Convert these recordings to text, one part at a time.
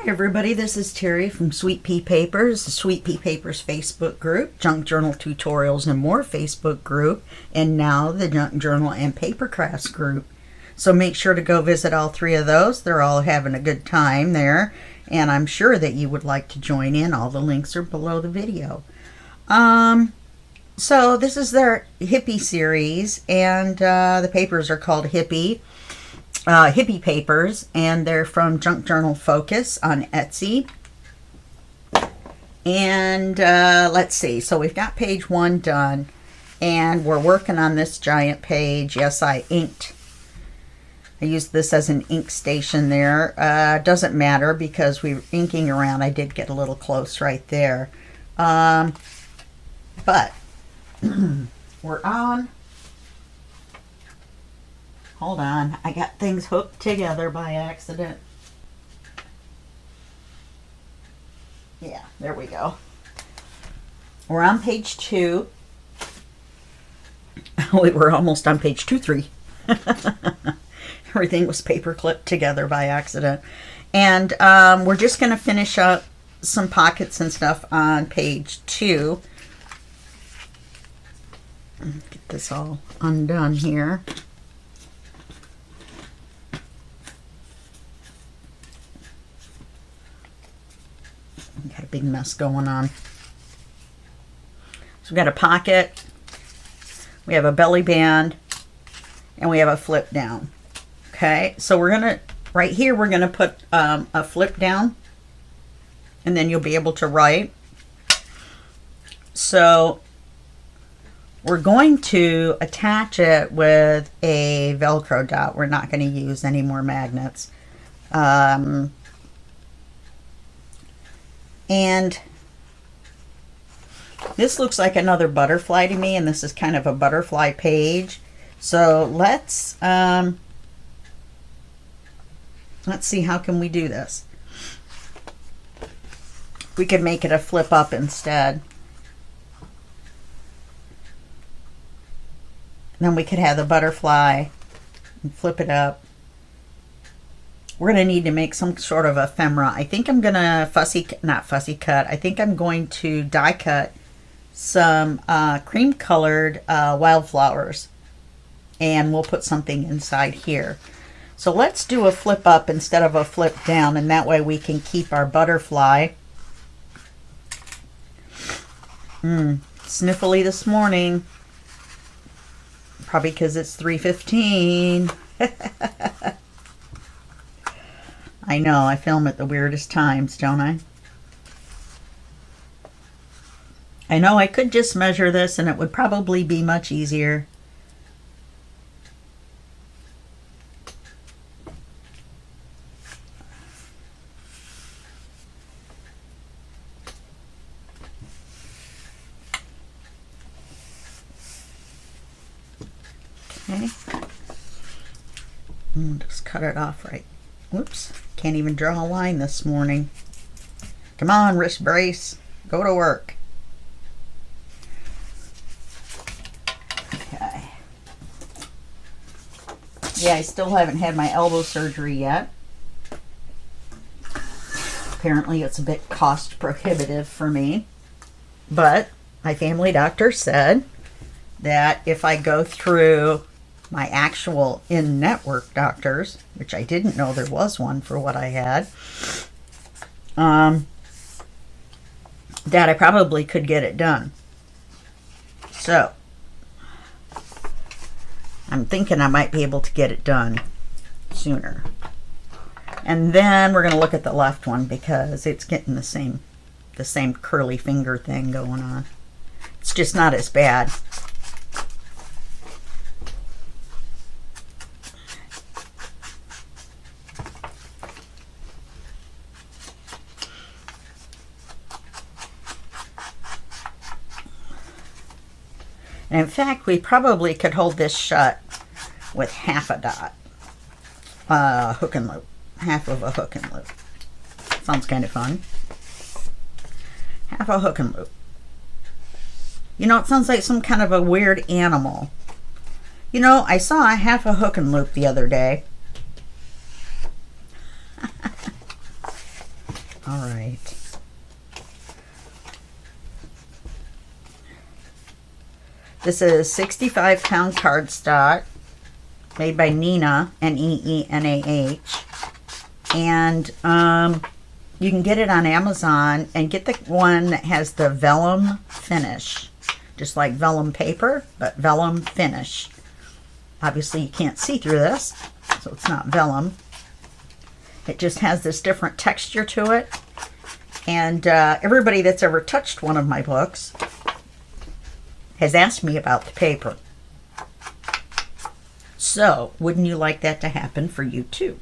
Hi everybody, this is Terry from Sweet Pea Papers, the Sweet Pea Papers Facebook group, Junk Journal Tutorials and More Facebook group, and now the Junk Journal and Paper Crafts group. So make sure to go visit all three of those. They're all having a good time there, and I'm sure that you would like to join in. All the links are below the video. So this is their Hippie series, and the papers are called Hippie Papers, and they're from Junk Journal Focus on Etsy. And let's see, so we've got page 1 done, and we're working on this giant page. Yes, I used this as an ink station there. Doesn't matter because we were inking around. I did get a little close right there. But we're on. Hold on, I got things hooked together by accident. Yeah, there we go. We're on page 2. We were almost on page 2-3. Everything was paper clipped together by accident. And we're just going to finish up some pockets and stuff on page 2. Get this all undone here. Got a big mess going on. So we've got a pocket, we have a belly band, and we have a flip down. Okay, so we're gonna, right here, we're gonna put a flip down, and then you'll be able to write. So we're going to attach it with a Velcro dot. We're not going to use any more magnets. And this looks like another butterfly to me, and this is kind of a butterfly page. So let's see, how can we do this? We could make it a flip up instead. And then we could have the butterfly and flip it up. We're going to need to make some sort of ephemera. I think I'm going to not fussy cut. I think I'm going to die cut some cream colored wildflowers. And we'll put something inside here. So let's do a flip up instead of a flip down. And that way we can keep our butterfly. Sniffly this morning. Probably because it's 3:15. I know, I film at the weirdest times, don't I? I know I could just measure this and it would probably be much easier. Okay. Just cut it off right. Whoops. Can't even draw a line this morning. Come on, wrist brace. Go to work. Okay. Yeah, I still haven't had my elbow surgery yet. Apparently it's a bit cost prohibitive for me. But my family doctor said that if I go through my actual in-network doctors, which I didn't know there was one for what I had, that I probably could get it done. So I'm thinking I might be able to get it done sooner. And then we're going to look at the left one because it's getting the same curly finger thing going on. It's just not as bad. And in fact, we probably could hold this shut with half a dot. Hook and loop. Half of a hook and loop. Sounds kind of fun. Half a hook and loop. You know, it sounds like some kind of a weird animal. You know, I saw a half a hook and loop the other day. This is 65-pound cardstock made by Neenah, N-E-E-N-A-H. And you can get it on Amazon and get the one that has the vellum finish. Just like vellum paper, but vellum finish. Obviously you can't see through this, so it's not vellum. It just has this different texture to it. And everybody that's ever touched one of my books has asked me about the paper. So, wouldn't you like that to happen for you too?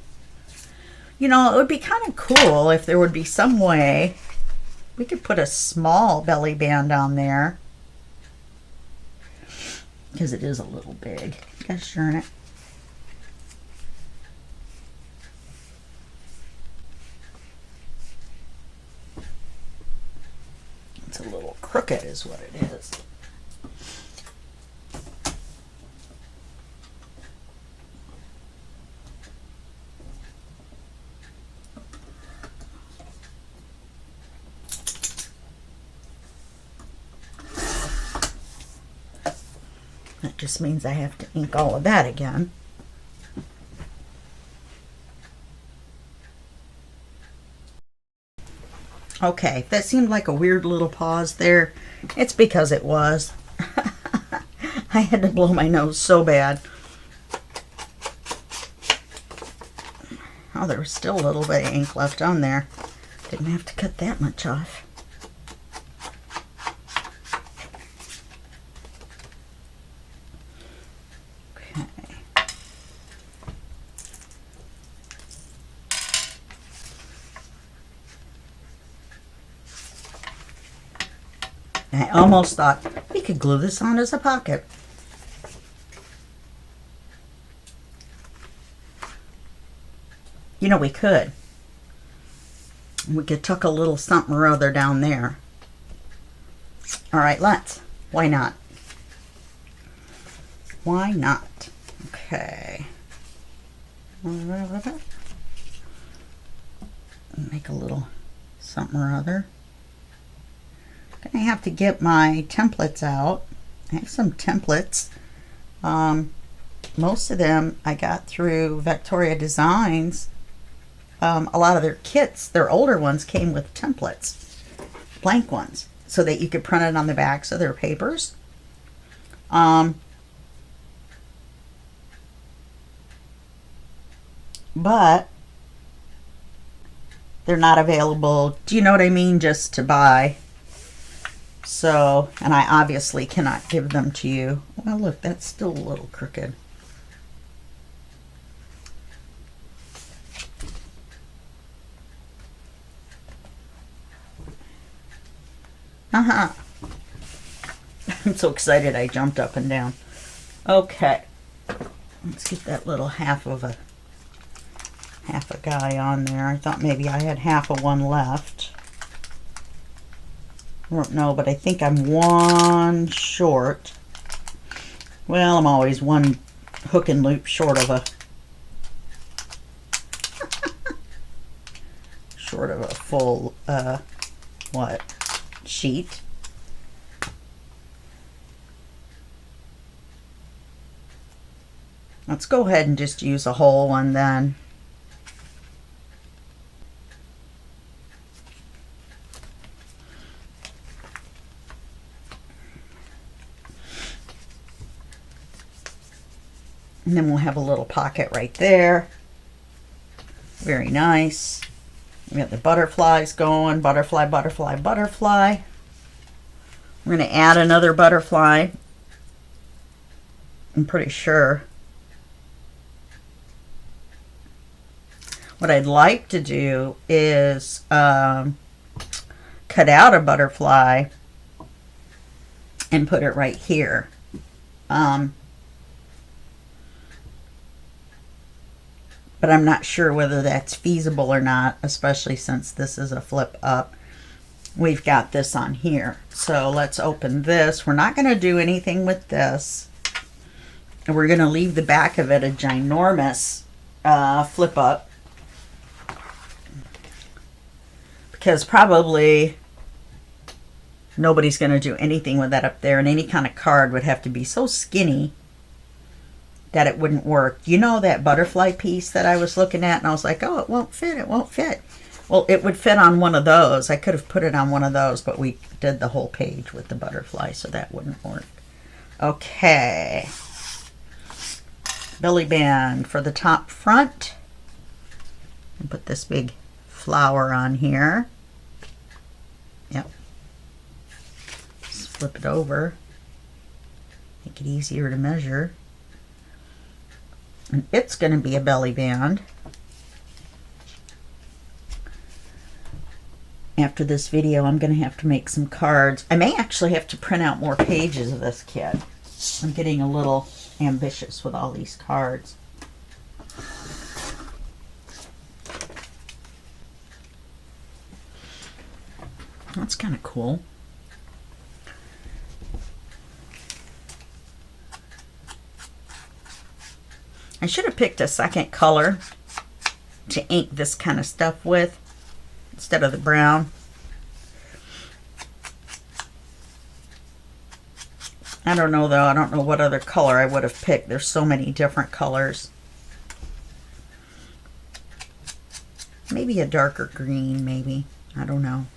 You know, it would be kind of cool if there would be some way we could put a small belly band on there. Because it is a little big. Gosh darn it. It's a little crooked is what it is. That just means I have to ink all of that again. Okay, that seemed like a weird little pause there. It's because it was. I had to blow my nose so bad. Oh, there was still a little bit of ink left on there. Didn't have to cut that much off. I almost thought we could glue this on as a pocket. You know, we could. We could tuck a little something or other down there. All right, let's. Why not? Why not? Okay. Make a little something or other. I have to get my templates out. I have some templates. Most of them I got through Victoria Designs. A lot of their kits, their older ones, came with templates, blank ones, so that you could print it on the backs of their papers. But they're not available, do you know what I mean, just to buy. So, and I obviously cannot give them to you. Well, look, that's still a little crooked. I'm so excited I jumped up and down. Okay. Let's get that little half a guy on there. I thought maybe I had half of one left. I don't know, but I think I'm one short. Well, I'm always one hook and loop short of a full sheet. Let's go ahead and just use a whole one then. And then we'll have a little pocket right there. Very nice. We got the butterflies going. Butterfly, butterfly, butterfly. We're going to add another butterfly. I'm pretty sure. What I'd like to do is cut out a butterfly and put it right here. But I'm not sure whether that's feasible or not, especially since this is a flip up. We've got this on here. So let's open this. We're not going to do anything with this. And we're going to leave the back of it a ginormous flip up. Because probably nobody's going to do anything with that up there, and any kind of card would have to be so skinny that it wouldn't work. You know that butterfly piece that I was looking at, and I was like, oh, it won't fit, it won't fit. Well, it would fit on one of those. I could have put it on one of those, but we did the whole page with the butterfly, so that wouldn't work. Okay. Belly band for the top front. And put this big flower on here. Yep. Just flip it over. Make it easier to measure. And it's going to be a belly band. After this video, I'm going to have to make some cards. I may actually have to print out more pages of this kit. I'm getting a little ambitious with all these cards. That's kind of cool. I should have picked a second color to ink this kind of stuff with instead of the brown. I don't know though. I don't know what other color I would have picked. There's so many different colors. Maybe a darker green, maybe. I don't know.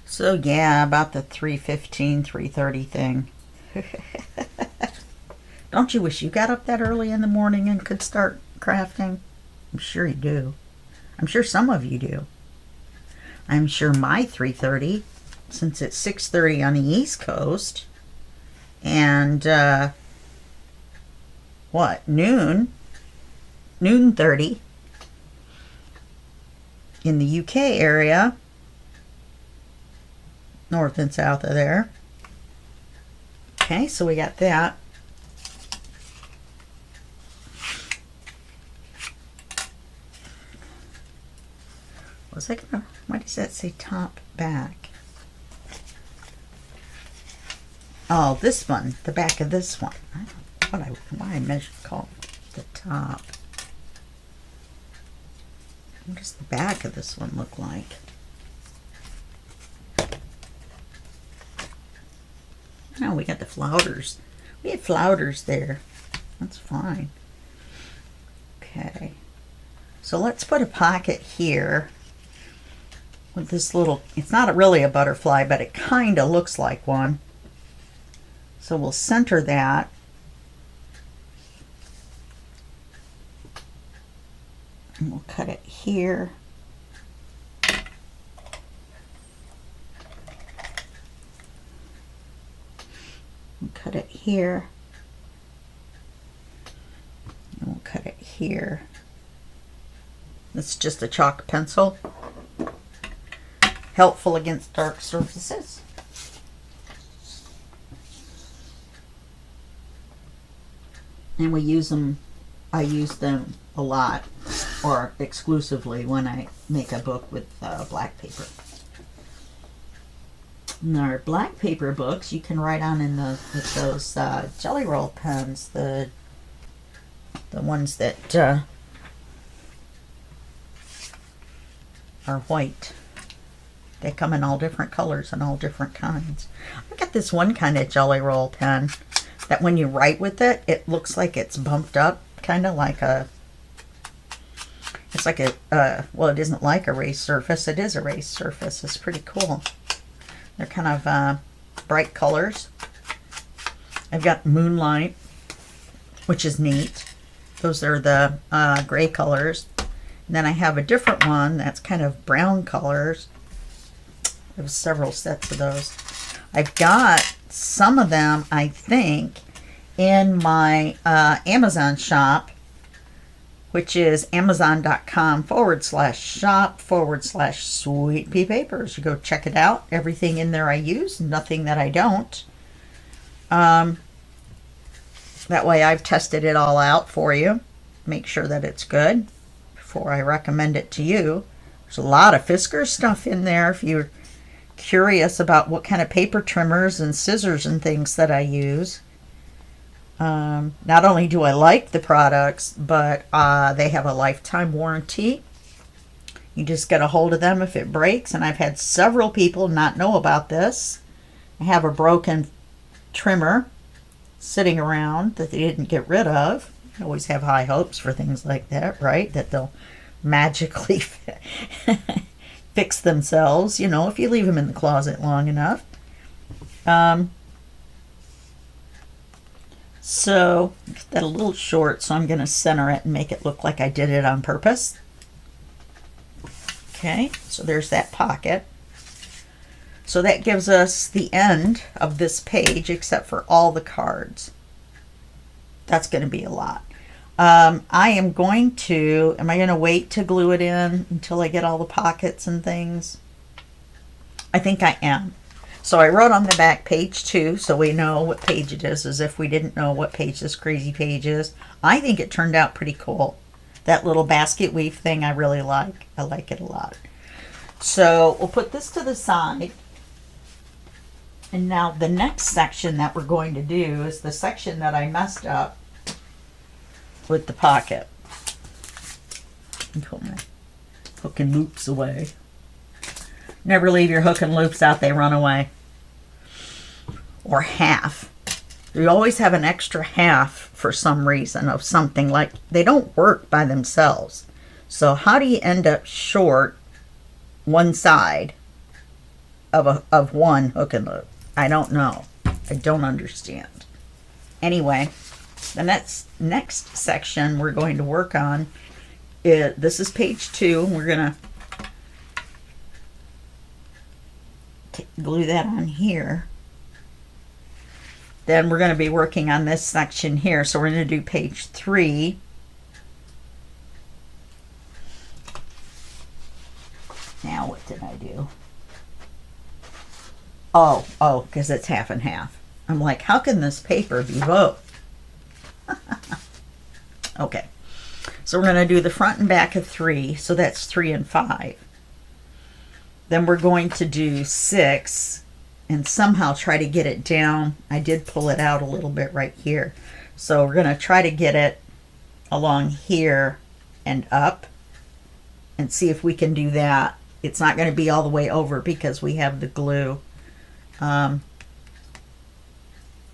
So yeah, about the 3:15, 3:30 thing. Don't you wish you got up that early in the morning and could start crafting? I'm sure you do. I'm sure some of you do. I'm sure my 3:30, since it's 6:30 on the East Coast, and noon 30 in the UK area, north and south of there. Okay, so we got that. Was I gonna, why does that say top back? Oh, this one, the back of this one. I don't know why I measured call the top. What does the back of this one look like? Oh, we got the flounders. We had flounders there. That's fine. Okay. So let's put a pocket here with this little, it's not really a butterfly, but it kind of looks like one. So we'll center that. And we'll cut it here. We'll cut it here. And we'll cut it here. It's just a chalk pencil. Helpful against dark surfaces. And we use them, I use them a lot, or exclusively when I make a book with black paper. In our black paper books, you can write on in the with those jelly roll pens, the ones that are white. They come in all different colors and all different kinds. I got this one kind of jelly roll pen that when you write with it, it looks like it's bumped up, kind of like a, it's like a, well, it isn't like a raised surface. It is a raised surface. It's pretty cool. They're kind of bright colors. I've got Moonlight, which is neat. Those are the gray colors. And then I have a different one that's kind of brown colors. There's several sets of those. I've got some of them, I think, in my Amazon shop, which is amazon.com/shop/Sweet Pea Papers. You go check it out. Everything in there I use, nothing that I don't. That way I've tested it all out for you. Make sure that it's good before I recommend it to you. There's a lot of Fiskars stuff in there if you're curious about what kind of paper trimmers and scissors and things that I use. Not only do I like the products, but they have a lifetime warranty. You just get a hold of them if it breaks, and I've had several people not know about this. I have a broken trimmer sitting around that they didn't get rid of. I always have high hopes for things like that, right? That they'll magically fix themselves, you know, if you leave them in the closet long enough. So that a little short, so I'm going to center it and make it look like I did it on purpose. Okay, so there's that pocket. So that gives us the end of this page, except for all the cards. That's going to be a lot. Am I going to wait to glue it in until I get all the pockets and things? I think I am. So I wrote on the back page 2, so we know what page it is, as if we didn't know what page this crazy page is. I think it turned out pretty cool. That little basket weave thing I really like. I like it a lot. So we'll put this to the side. And now the next section that we're going to do is the section that I messed up with the pocket. Put my hook and loops away. Never leave your hook and loops out, they run away. Or half. You always have an extra half for some reason of something, like they don't work by themselves. So how do you end up short one side of one hook and loop? I don't know. I don't understand. Anyway, the next section we're going to work on this is page 2. We're going to glue that on here. Then we're going to be working on this section here. So we're going to do page 3. Now what did I do? Oh, because it's half and half. I'm like, how can this paper be both? Okay. So we're going to do the front and back of 3. So that's 3 and 5. Then we're going to do 6 and somehow try to get it down. I did pull it out a little bit right here. So we're going to try to get it along here and up and see if we can do that. It's not going to be all the way over because we have the glue.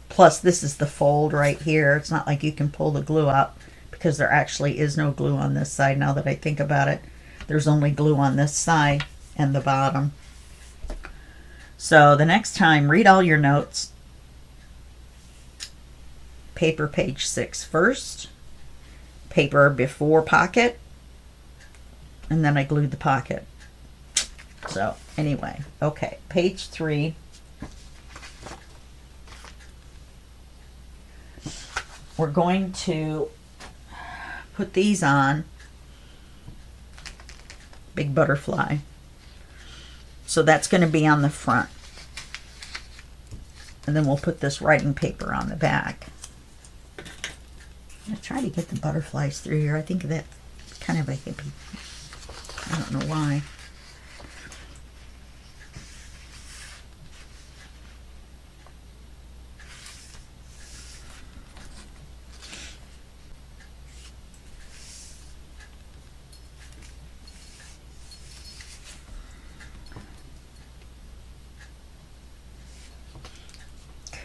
Plus this is the fold right here. It's not like you can pull the glue out because there actually is no glue on this side. Now that I think about it, there's only glue on this side and the bottom. So the next time, read all your notes. Paper page 6 first, paper before pocket, and then I glued the pocket. So anyway, okay, page 3. We're going to put these on. Big butterfly. So that's going to be on the front. And then we'll put this writing paper on the back. I'm going to try to get the butterflies through here. I think that's kind of a hippie. I don't know why.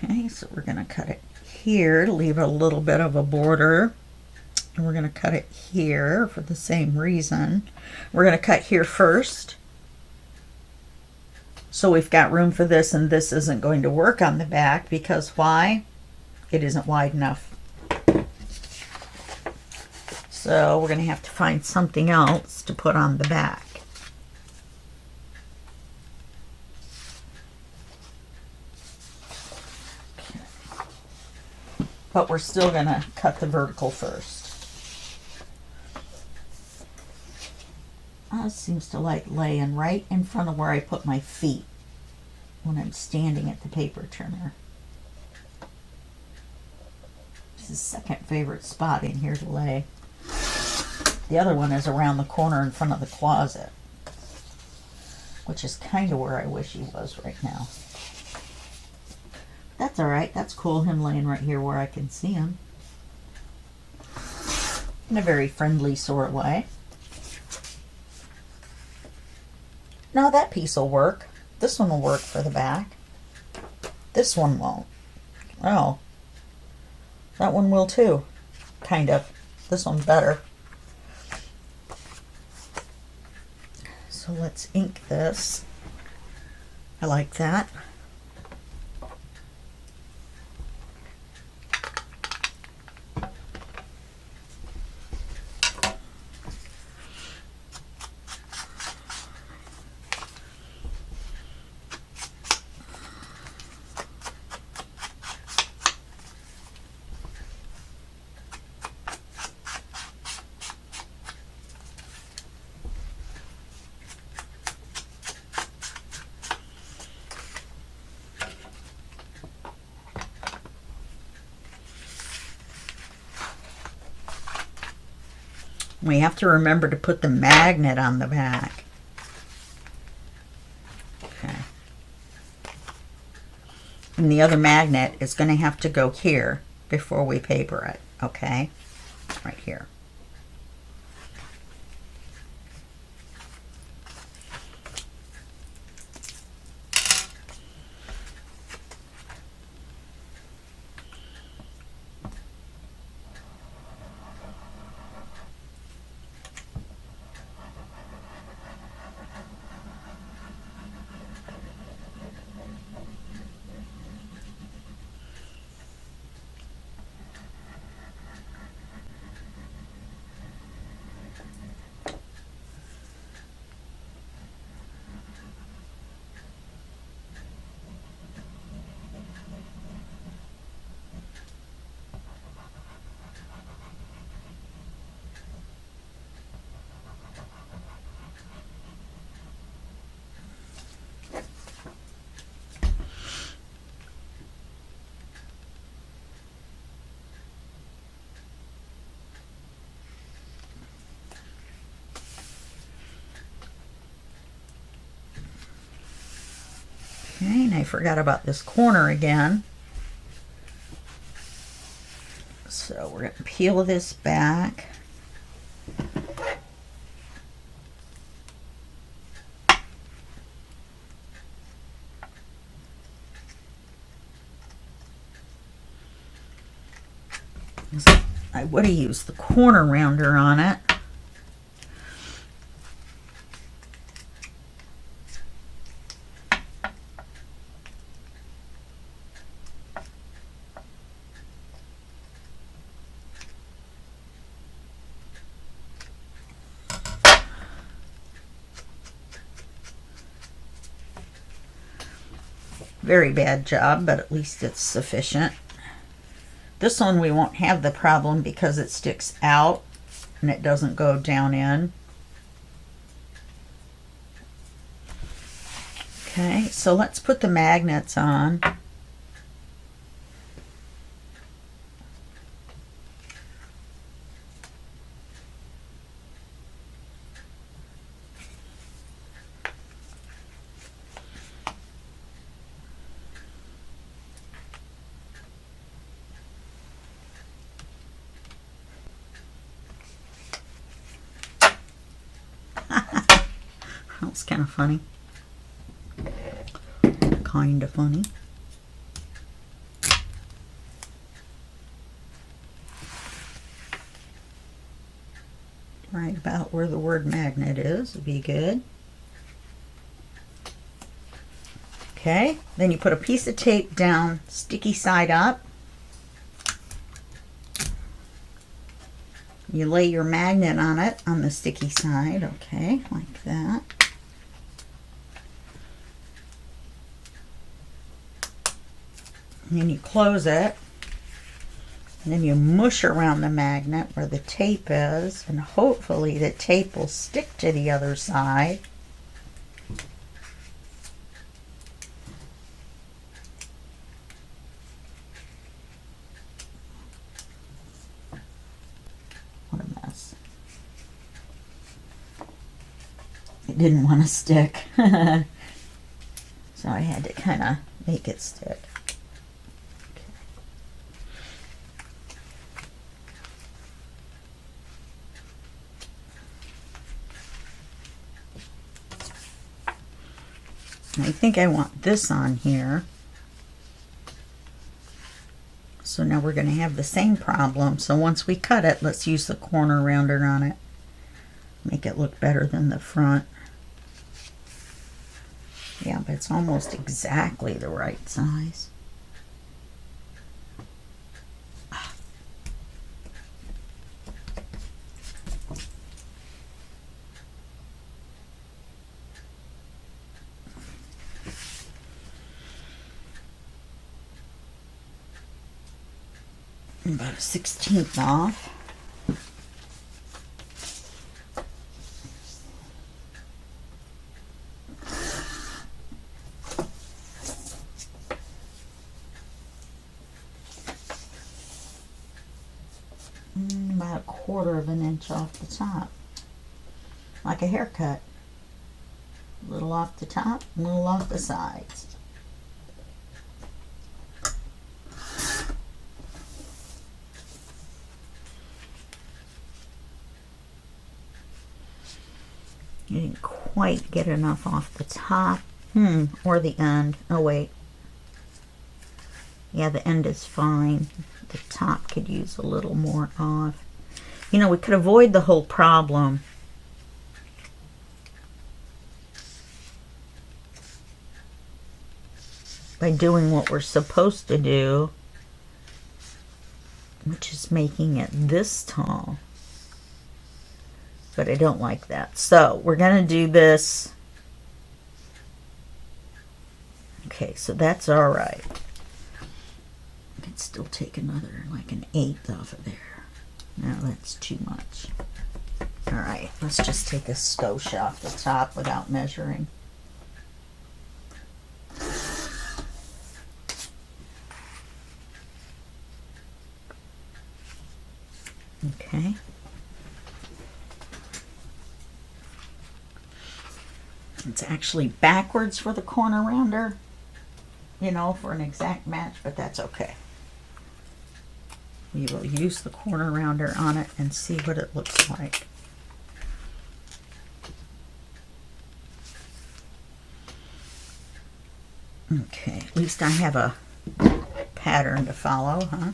Okay, so we're going to cut it here to leave a little bit of a border. And we're going to cut it here for the same reason. We're going to cut here first. So we've got room for this, and this isn't going to work on the back because why? It isn't wide enough. So we're going to have to find something else to put on the back. But we're still going to cut the vertical first. It seems to like laying right in front of where I put my feet when I'm standing at the paper trimmer. This is second favorite spot in here to lay. The other one is around the corner in front of the closet, which is kind of where I wish he was right now. That's all right. That's cool, him laying right here where I can see him. In a very friendly sort of way. No, that piece will work. This one will work for the back. This one won't. Oh. That one will too. Kind of. This one's better. So let's ink this. I like that. We have to remember to put the magnet on the back. Okay. And the other magnet is going to have to go here before we paper it. Okay? Right here. Okay, and I forgot about this corner again. So we're going to peel this back. I would have used the corner rounder on it. Very bad job, but at least it's sufficient. This one we won't have the problem because it sticks out and it doesn't go down in. Okay, so let's put the magnets on. That was kind of funny. Kind of funny. Right about where the word magnet is would be good. Okay, then you put a piece of tape down, sticky side up. You lay your magnet on it, on the sticky side, okay, like that. And then you close it. And then you mush around the magnet where the tape is, and hopefully the tape will stick to the other side. What a mess. it didn't want to stick. So I had to kind of make it stick. I think I want this on here. So now we're going to have the same problem. So once we cut it, let's use the corner rounder on it. Make it look better than the front. Yeah, but it's almost exactly the right size. About a 1/16 off. About 1/4 of an inch off the top, like a haircut. A little off the top, a little off the sides. You didn't quite get enough off the top. Or the end. Oh, wait. Yeah, the end is fine. The top could use a little more off. You know, we could avoid the whole problem by doing what we're supposed to do, which is making it this tall. But I don't like that. So we're going to do this. Okay, so that's all right. I could still take another, like an 1/8 off of there. No, that's too much. All right, let's just take a skosh off the top without measuring. Okay. It's actually backwards for the corner rounder, you know, for an exact match, but that's okay. We will use the corner rounder on it and see what it looks like. Okay, at least I have a pattern to follow, huh?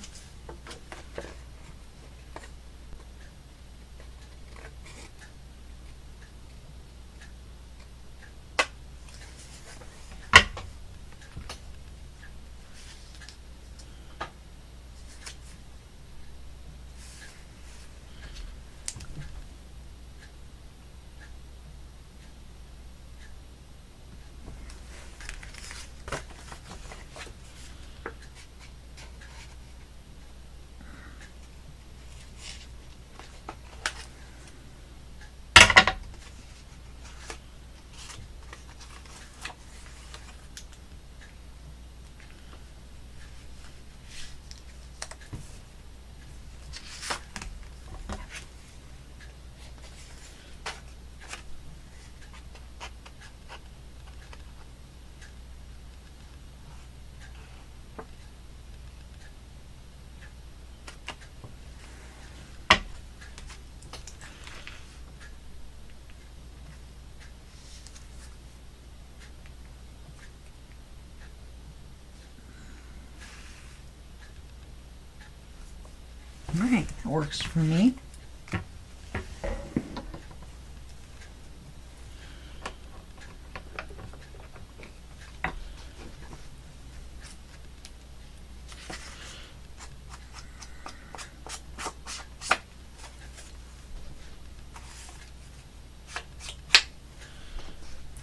All right, that works for me.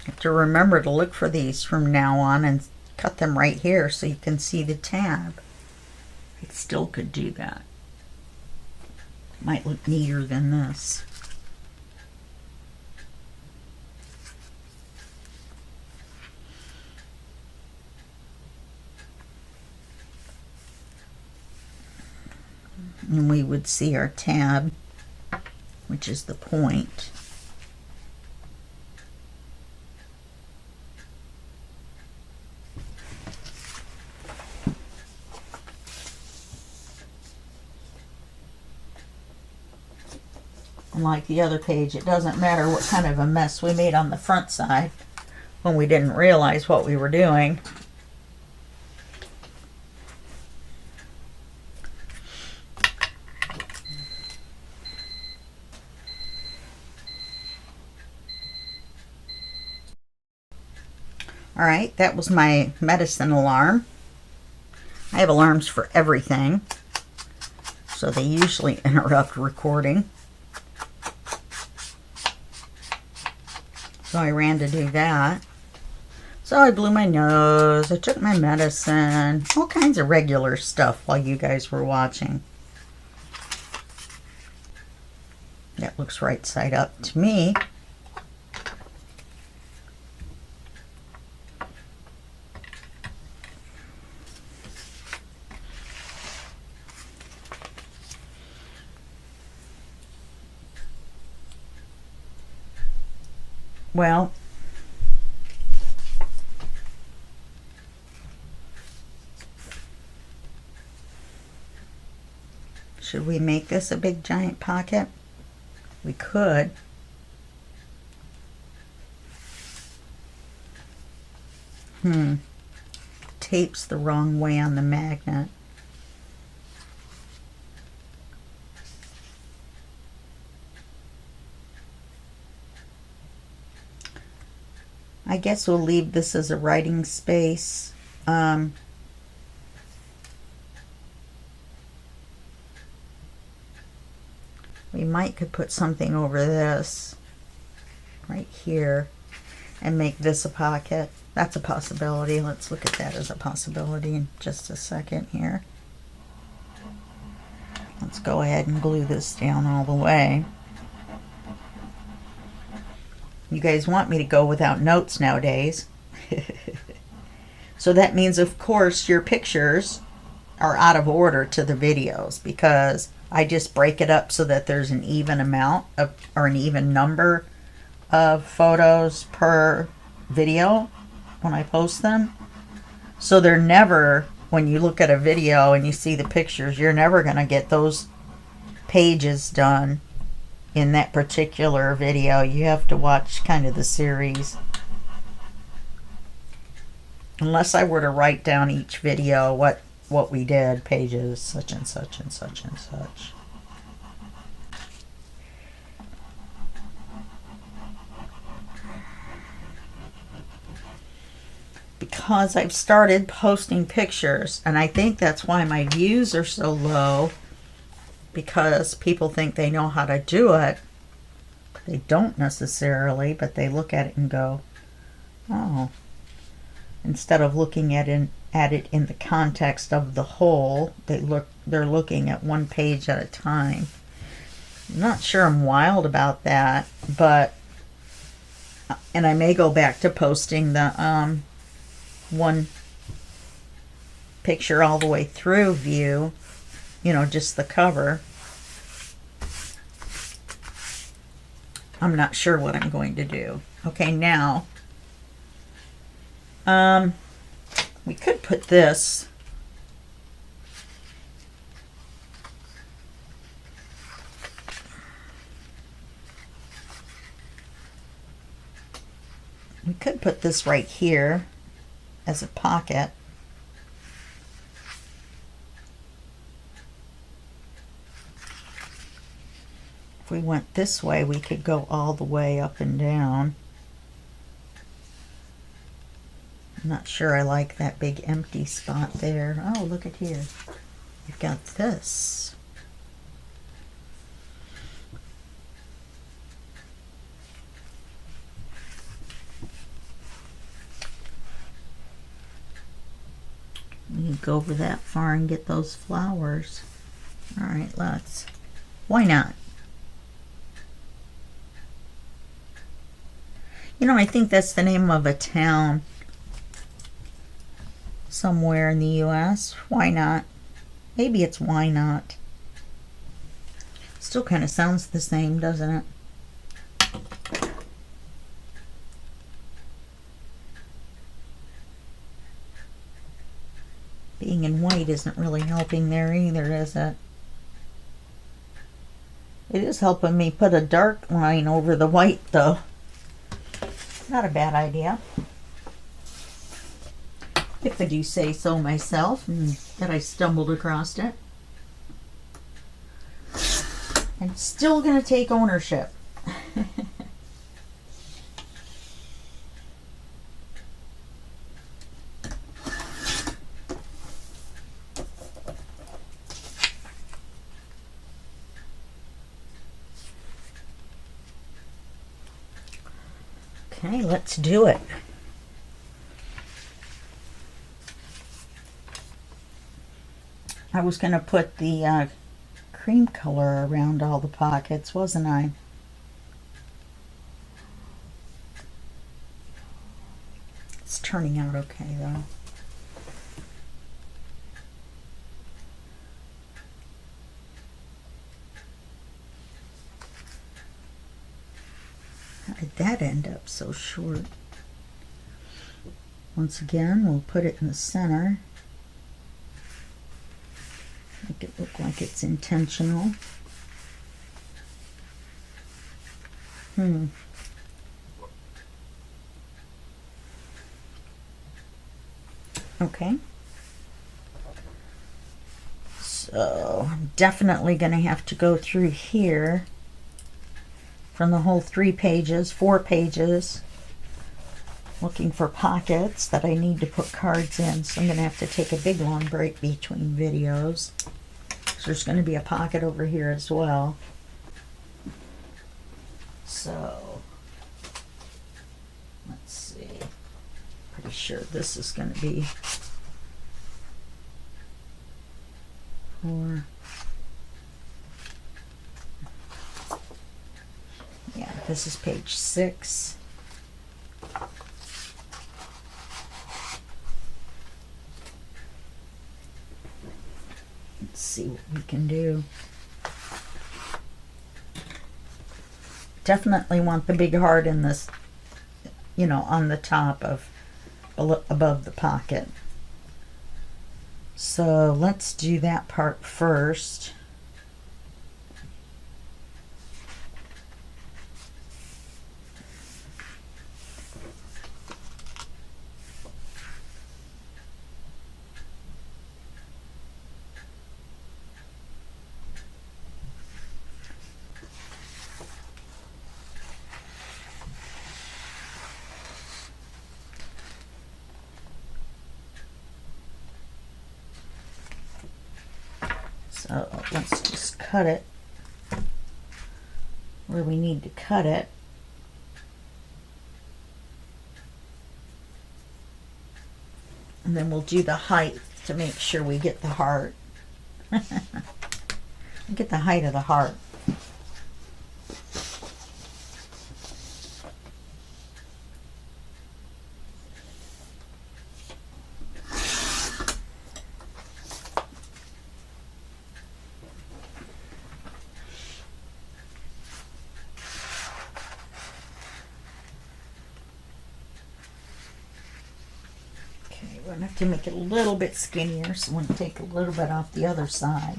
Have to remember to look for these from now on and cut them right here so you can see the tab. I still could do that. Might look neater than this. And we would see our tab, which is the point. like the other page. It doesn't matter what kind of a mess we made on the front side when we didn't realize what we were doing. All right, that was my medicine alarm. I have alarms for everything, so they usually interrupt recording. So I ran to do that. So I blew my nose, I took my medicine, all kinds of regular stuff while you guys were watching. That looks right side up to me. Well, should we make this a big giant pocket? We could. Tape's the wrong way on the magnet. I guess we'll leave this as a writing space. We might could put something over this right here and make this a pocket. That's a possibility. Let's look at that as a possibility in just a second here. Let's go ahead and glue this down all the way. You guys want me to go without notes nowadays. So that means, of course, your pictures are out of order to the videos, because I just break it up so that there's an even amount of, or an even number of photos per video when I post them. So they're never, when you look at a video and you see the pictures, you're never going to get those pages done in that particular video. You have to watch kind of the series. Unless I were to write down each video what we did, pages such and such and such and such. Because I've started posting pictures, and I think that's why my views are so low, because people think they know how to do it. They don't necessarily, but they look at it and go, oh. Instead of looking at it in the context of the whole, they're looking at one page at a time. I'm not sure I'm wild about that, but, and I may go back to posting the one picture all the way through view, you know, just the cover. I'm not sure what I'm going to do. Okay, now we could put this right here as a pocket. If we went this way, we could go all the way up and down. I'm not sure I like that big empty spot there. Oh, look at here. We've got this. You can go over that far and get those flowers. All right, let's. Why not? You know, I think that's the name of a town somewhere in the US. Why not? Maybe it's why not. Still kind of sounds the same, doesn't it? Being in white isn't really helping there either, is it? It is helping me put a dark line over the white though. Not a bad idea. If I do say so myself, and that I stumbled across it. I'm still going to take ownership. Okay, let's do it. I was going to put the cream color around all the pockets, wasn't I? It's turning out okay though. How did that end up so short? Once again, we'll put it in the center. Make it look like it's intentional. Okay. So I'm definitely going to have to go through here from the whole 4 pages, looking for pockets that I need to put cards in. So I'm going to have to take a big long break between videos. So there's going to be a pocket over here as well. So let's see. Pretty sure this is going to be 4. Yeah, this is page 6. Let's see what we can do. Definitely want the big heart in this, you know, on the top of above the pocket. So let's do that part first. So let's just cut it where we need to cut it. And then we'll do the height to make sure we get the heart. Get the height of the heart. We're going to have to make it a little bit skinnier, so we'll take a little bit off the other side.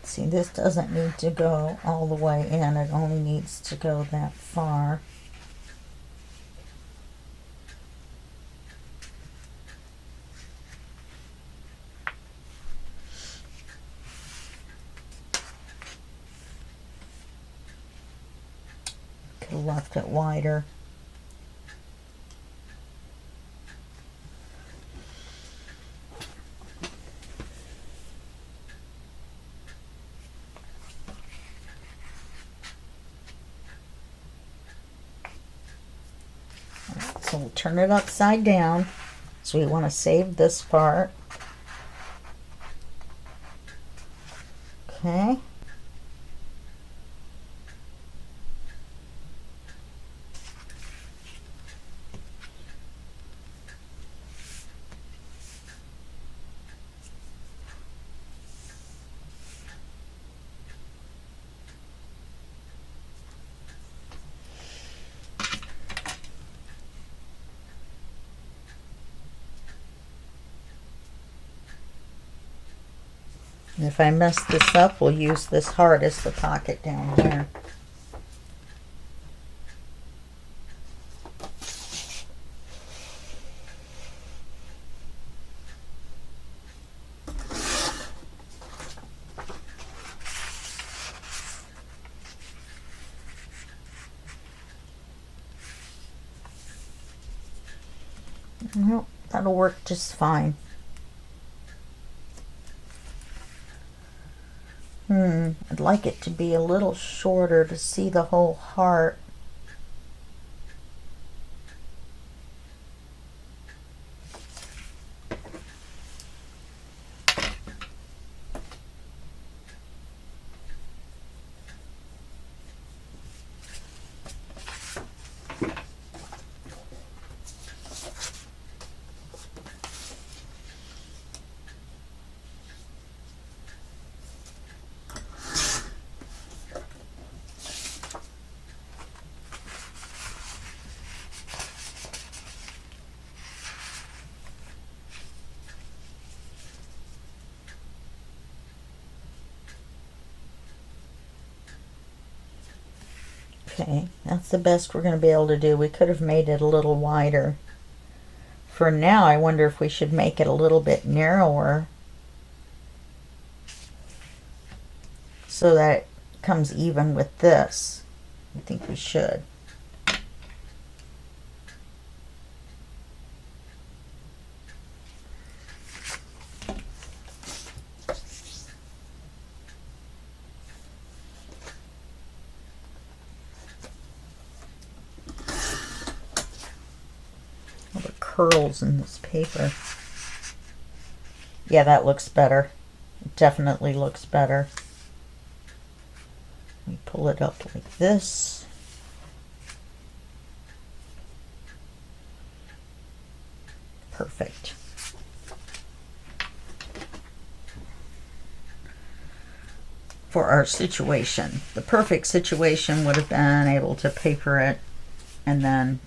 See, this doesn't need to go all the way in, it only needs to go that far. Could have left it wider. So we'll turn it upside down. So we want to save this part. Okay. And if I mess this up, we'll use this heart as the pocket down here. Well, that'll work just fine. I'd like it to be a little shorter to see the whole heart. Okay, that's the best we're going to be able to do. We could have made it a little wider. For now, I wonder if we should make it a little bit narrower so that it comes even with this. I think we should. Curls in this paper. Yeah, that looks better. It definitely looks better. We pull it up like this. Perfect. For our situation, the perfect situation would have been able to paper it and then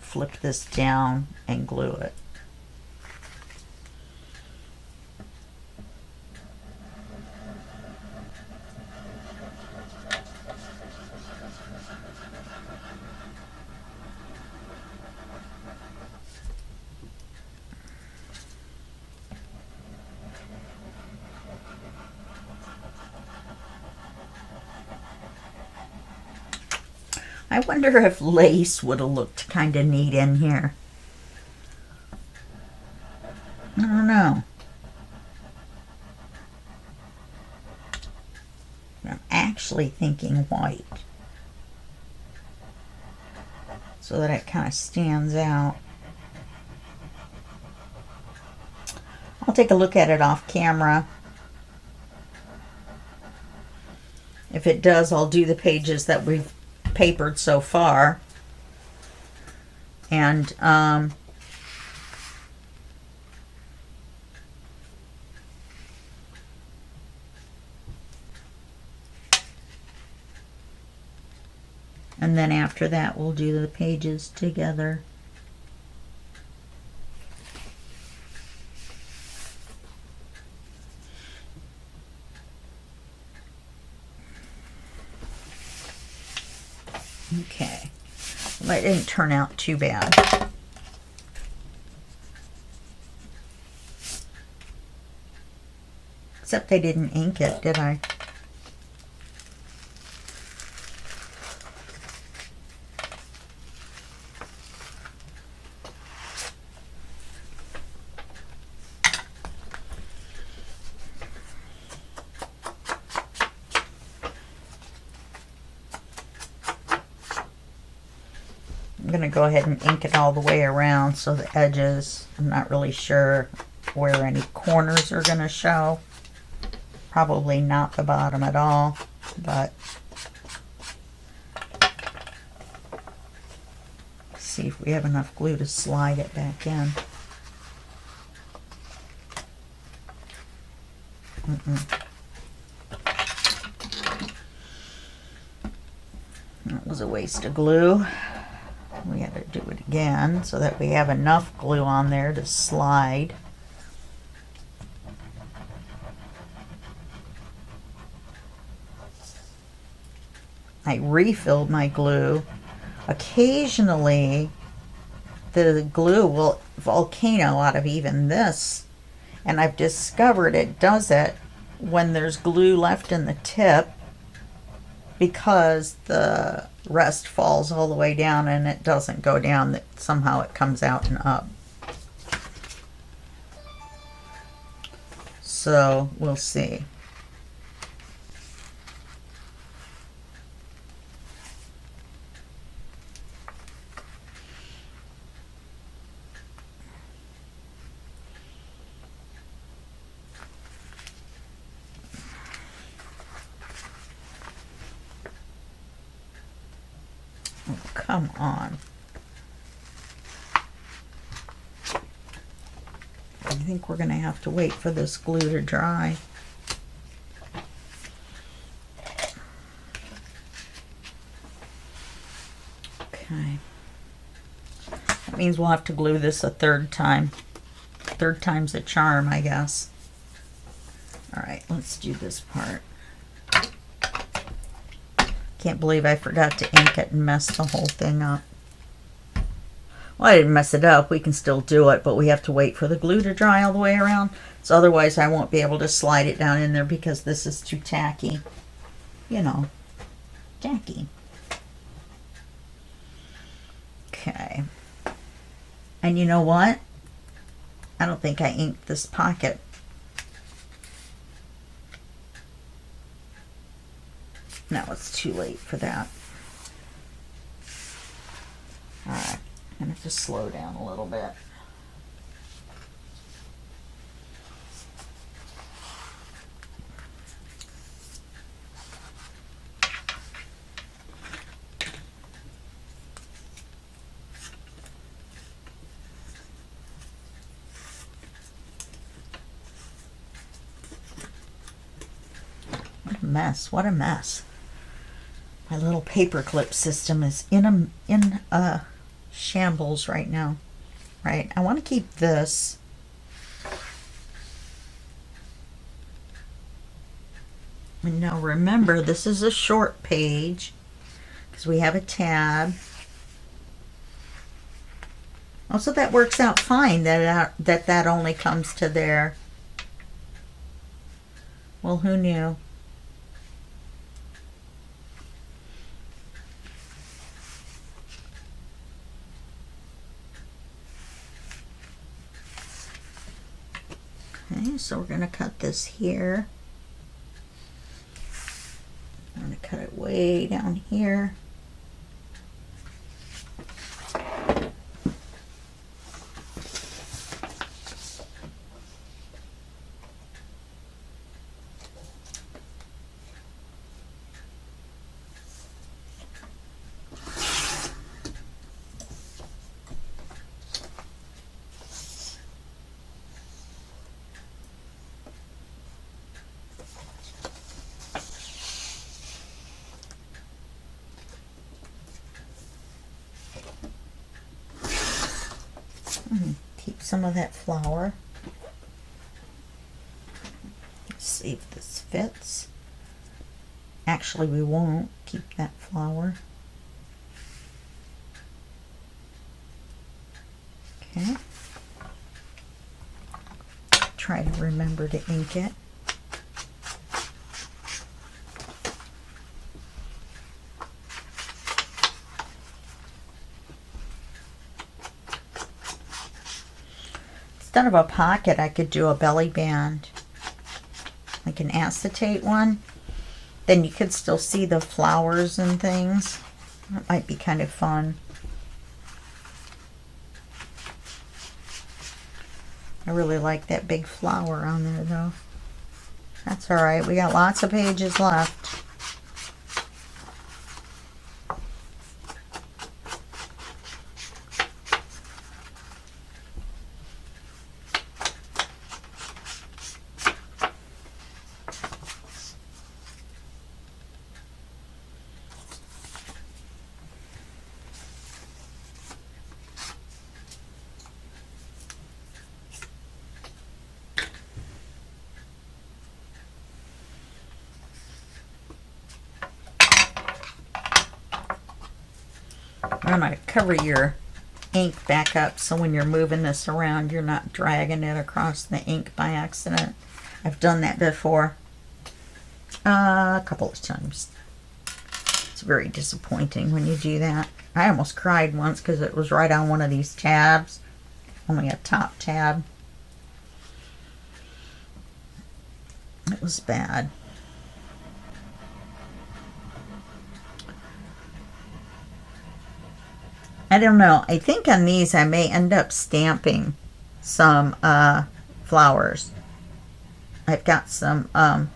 flip this down and glue it. I wonder if lace would have looked kind of neat in here. I don't know. I'm actually thinking white, so that it kind of stands out. I'll take a look at it off camera. If it does, I'll do the pages that we've papered so far, and then after that we'll do the pages together. Okay, well, that didn't turn out too bad. Except I didn't ink it, did I? I'm going to go ahead and ink it all the way around, so the edges, I'm not really sure where any corners are going to show. Probably not the bottom at all, but see if we have enough glue to slide it back in. That was a waste of glue. We had to do it again so that we have enough glue on there to slide. I refilled my glue. Occasionally, the glue will volcano out of even this, and I've discovered it does it when there's glue left in the tip, because the rest falls all the way down and it doesn't go down, that somehow it comes out and up. So we'll see. Oh, come on. I think we're going to have to wait for this glue to dry. Okay. That means we'll have to glue this a third time. Third time's a charm, I guess. All right, let's do this part. Can't believe I forgot to ink it and mess the whole thing up. Well, I didn't mess it up. We can still do it, but we have to wait for the glue to dry all the way around. So otherwise I won't be able to slide it down in there because this is too tacky. You know, tacky. Okay. And you know what? I don't think I inked this pocket. No, it's too late for that. All right, I'm gonna have to slow down a little bit. What a mess, what a mess. My little paperclip system is in a shambles right now. Right, I want to keep this. And now remember, this is a short page because we have a tab. Also, that works out fine that only comes to there. Well, who knew? Okay, so we're going to cut this here. I'm going to cut it way down here. Keep some of that flour. Let's see if this fits. Actually, we won't keep that flour. Okay. Try to remember to ink it. Instead of a pocket, I could do a belly band, like an acetate one. Then you could still see the flowers and things. That might be kind of fun. I really like that big flower on there, though. That's all right. We got lots of pages left. I'm going to cover your ink back up so when you're moving this around, you're not dragging it across the ink by accident. I've done that before a couple of times. It's very disappointing when you do that. I almost cried once because it was right on one of these tabs, only a top tab. It was bad. I don't know. I think on these I may end up stamping some flowers. I've got some kind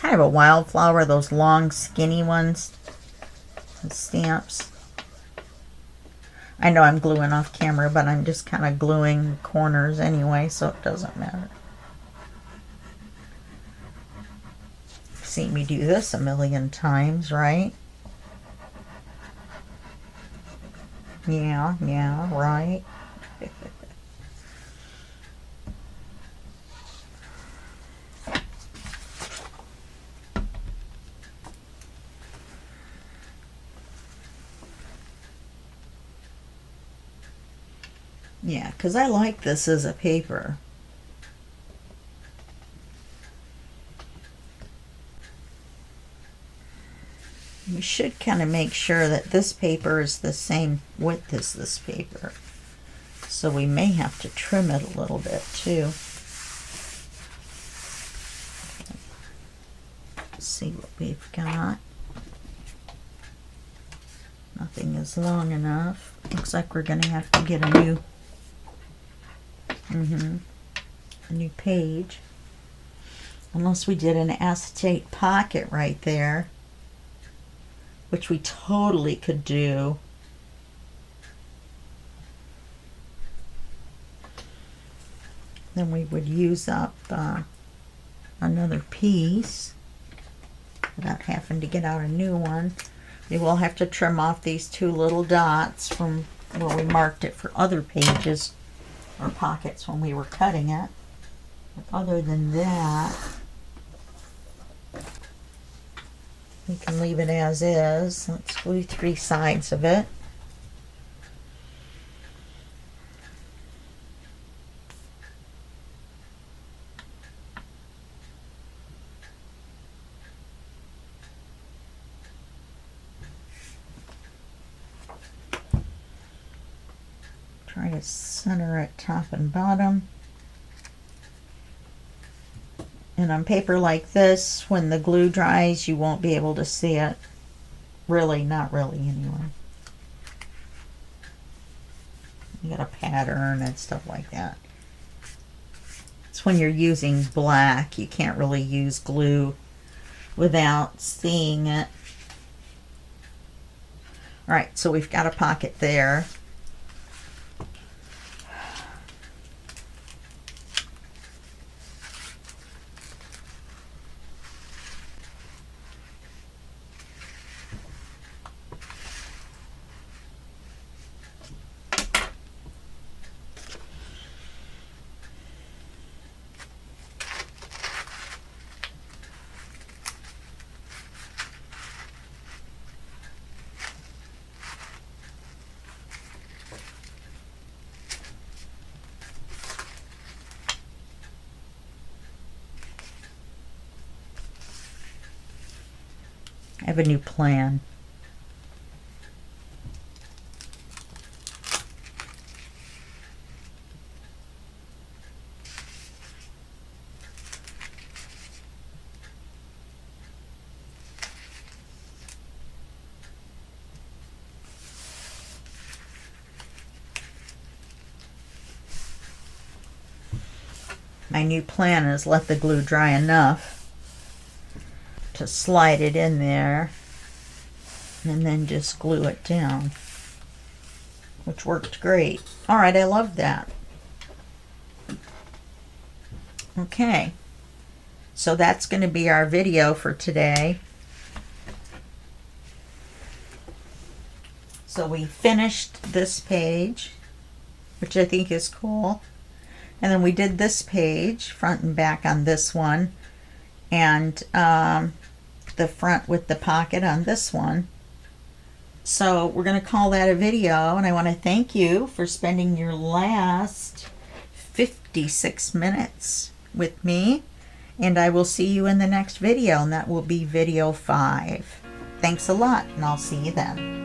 of a wildflower, those long skinny ones, stamps. I know I'm gluing off camera, but I'm just kind of gluing corners anyway, so it doesn't matter. You've seen me do this a million times, right? Yeah, right. Yeah, because I like this as a paper. We should kind of make sure that this paper is the same width as this paper. So we may have to trim it a little bit too. Let's see what we've got. Nothing is long enough. Looks like we're going to have to get a new page. Unless we did an acetate pocket right there, which we totally could do. Then we would use up another piece without having to get out a new one. We will have to trim off these two little dots from where we marked it for other pages or pockets when we were cutting it. But other than that, we can leave it as is. Let's glue 3 sides of it. Try to center it top and bottom. And on paper like this, when the glue dries, you won't be able to see it. Really, not really anyway. You got a pattern and stuff like that. It's when you're using black, you can't really use glue without seeing it. All right, so we've got a pocket there. I have a new plan. My new plan is let the glue dry enough to slide it in there and then just glue it down, which worked great. All right, I love that. Okay, so that's going to be our video for today. So we finished this page, which I think is cool. And then we did this page, front and back on this one, and the front with the pocket on this one. So we're going to call that a video, and I want to thank you for spending your last 56 minutes with me, and I will see you in the next video, and that will be video 5. Thanks a lot, and I'll see you then.